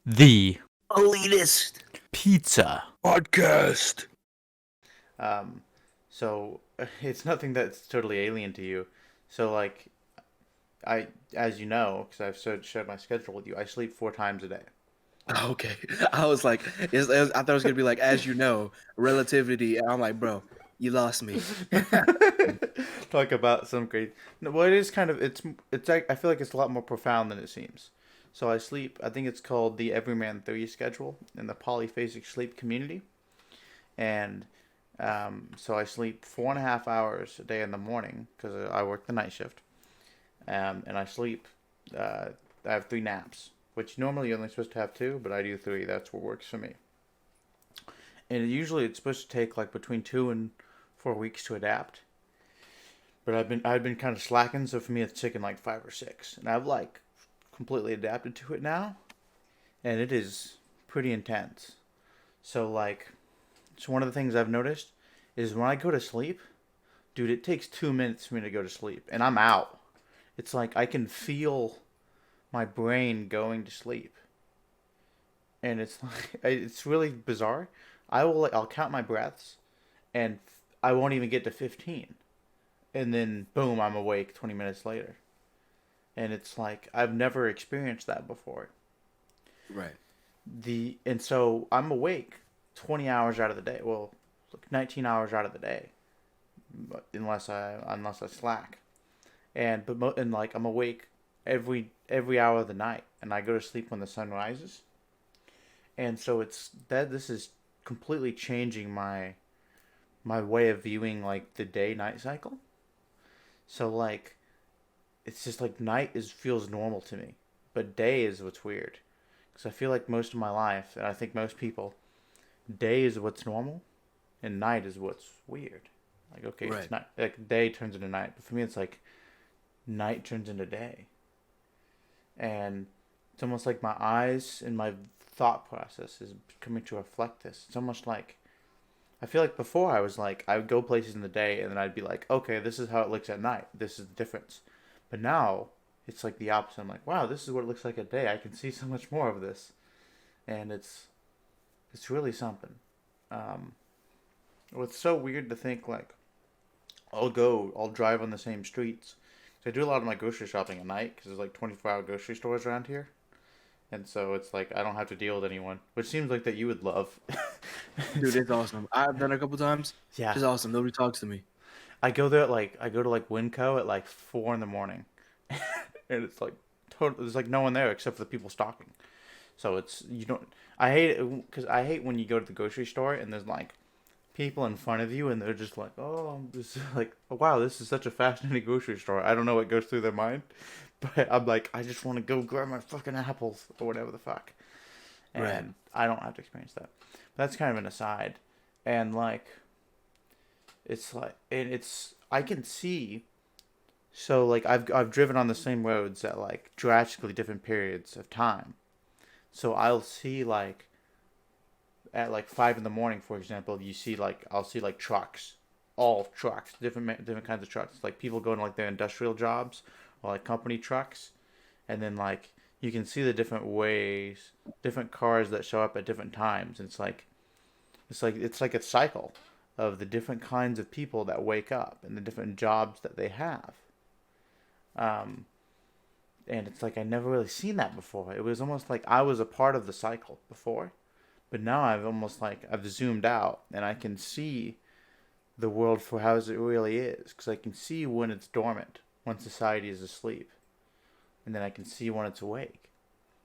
The Elitist Pizza podcast. Um, so it's nothing that's totally alien to you. So like as you know, because I've shared my schedule with you, I sleep 4 times a day. Okay, I was like, I thought it was gonna be like, as you know, relativity. And I'm like, bro, you lost me. Talk about some great. No, well, it is kind of it's like I feel like it's a lot more profound than it seems. So I sleep. I think it's called the Everyman 3 schedule in the Polyphasic sleep community, and so I sleep 4.5 hours a day in the morning because I work the night shift, and I sleep. Uh, I have 3 naps, which normally you're only supposed to have two, but I do three. That's what works for me. And usually it's supposed to take like between 2 and 4 weeks to adapt. But I've been kind of slacking, so for me it's taken like 5 or 6, and I've like completely adapted to it now, and it is pretty intense. So like, so one of the things I've noticed is when I go to sleep, dude, it takes 2 minutes for me to go to sleep, and I'm out. It's like I can feel my brain going to sleep, and it's like it's really bizarre. I'll count my breaths, and I won't even get to 15, and then boom, I'm awake 20 minutes later. And it's like I've never experienced that before. Right. And so I'm awake 20 hours out of the day. Well, 19 hours out of the day, but unless I slack. And like I'm awake every hour of the night, and I go to sleep when the sun rises. And so it's that this is completely changing my way of viewing like the day night cycle. So like it's just like night is feels normal to me, but day is what's weird. Because I feel like most of my life, and I think most people, day is what's normal, and night is what's weird. Like okay, Right. it's not like day turns into night, but for me it's like night turns into day, and it's almost like my eyes and my thought process is coming to reflect this. It's almost like I feel like before I was like I would go places in the day and then I'd be like, okay, this is how it looks at night. This is the difference. But now it's like the opposite. I'm like, wow, this is what it looks like at day. I can see so much more of this, and it's really something. Um, it's so weird to think like I'll drive on the same streets. So I do a lot of my grocery shopping at night because there's like 24-hour grocery stores around here, and so it's like I don't have to deal with anyone, which seems like that you would love. Dude, it's awesome. I've done it a couple times. Yeah, Just awesome. Nobody talks to me. I go to like Winco at like 4 in the morning, and it's like total. There's like no one there except for the people stalking. So it's you don't. I hate it because I hate when you go to the grocery store and there's like people in front of you and they're just like, oh, this is like, oh, wow, this is such a fascinating grocery store. I don't know what goes through their mind, but I'm like, I just want to go grab my fucking apples or whatever the fuck, Right. and I don't have to experience that. But that's kind of an aside, and like it's like and it's I can see. So like I've driven on the same roads at like drastically different periods of time. So I'll see like at like 5 in the morning, for example, you see like I'll see like trucks, all trucks, different kinds of trucks, like people going to like their industrial jobs or like company trucks, and then like you can see the different ways, different cars that show up at different times. And it's like a cycle of the different kinds of people that wake up and the different jobs that they have. Um, and it's like I never really seen that before. It was almost like I was a part of the cycle before, but now I've zoomed out and I can see the world for how it really is because I can see when it's dormant, when society is asleep, and then I can see when it's awake,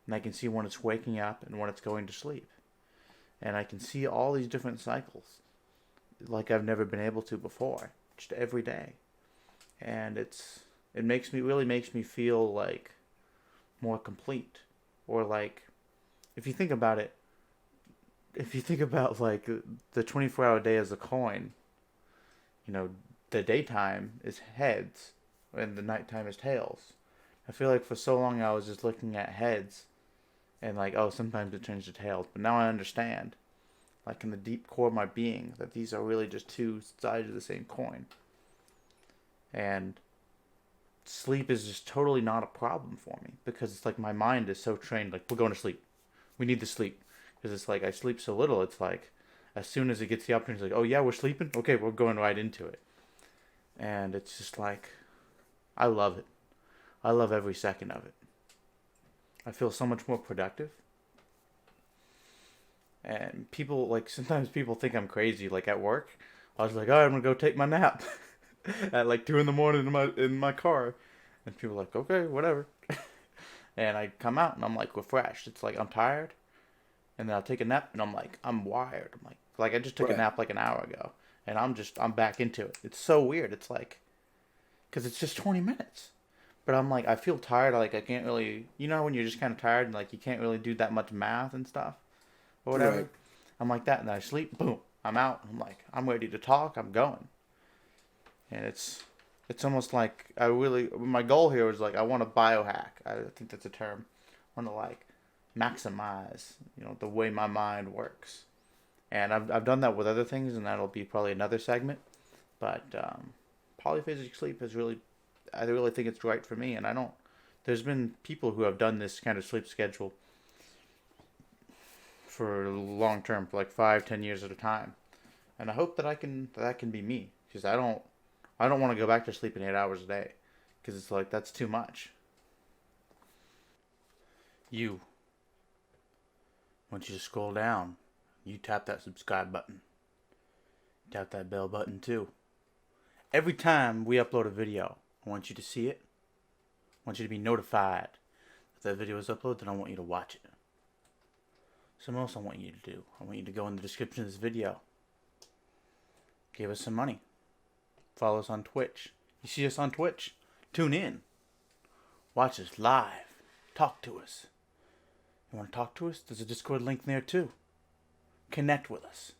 and I can see when it's waking up and when it's going to sleep, and I can see all these different cycles like I've never been able to before, just every day, and it makes me feel like more complete, or like if you think about it, if you think about like the 24-hour day as a coin, you know, the daytime is heads and the nighttime is tails. I feel like for so long I was just looking at heads and like, oh, sometimes it turns to tails. But now I understand, like in the deep core of my being, that these are really just two sides of the same coin. And sleep is just totally not a problem for me because it's like my mind is so trained, like, we're going to sleep. We need the sleep because it's like I sleep so little. It's like as soon as it gets the opportunity, it's like, oh yeah, we're sleeping. Okay, we're going right into it, and it's just like I love it. I love every second of it. I feel so much more productive. And people like sometimes people think I'm crazy. Like at work, I was like, "Oh, I'm gonna go take my nap at like 2 in the morning in my car," and people are like, "Okay, whatever." And I come out and I'm like refreshed. It's like I'm tired, and then I'll take a nap and I'm like I'm wired. I'm like I just took a Right. nap like an hour ago, and I'm back into it. It's so weird. It's like because it's just 20 minutes. But I'm like I feel tired. Like I can't really, when you're just kind of tired and like you can't really do that much math and stuff or Right. whatever. I'm like that, and then I sleep. Boom, I'm out. I'm like I'm ready to talk. I'm going, and it's almost like I really my goal here is like I want to biohack. I think that's a term. I want to like maximize the way my mind works, and I've done that with other things, and that'll be probably another segment. But polyphasic sleep is really I really think it's right for me, and I don't. There's been people who have done this kind of sleep schedule for long term, for like 5, 10 years at a time, and I hope that can be me because I don't want to go back to sleeping 8 hours a day because it's like that's too much. You, once you scroll down, you tap that subscribe button, tap that bell button too. Every time we upload a video, I want you to see it. I want you to be notified that video is uploaded, and I want you to watch it. Something else I want you to do. I want you to go in the description of this video. Give us some money. Follow us on Twitch. You see us on Twitch? Tune in. Watch us live. Talk to us. You want to talk to us? There's a Discord link there too. Connect with us.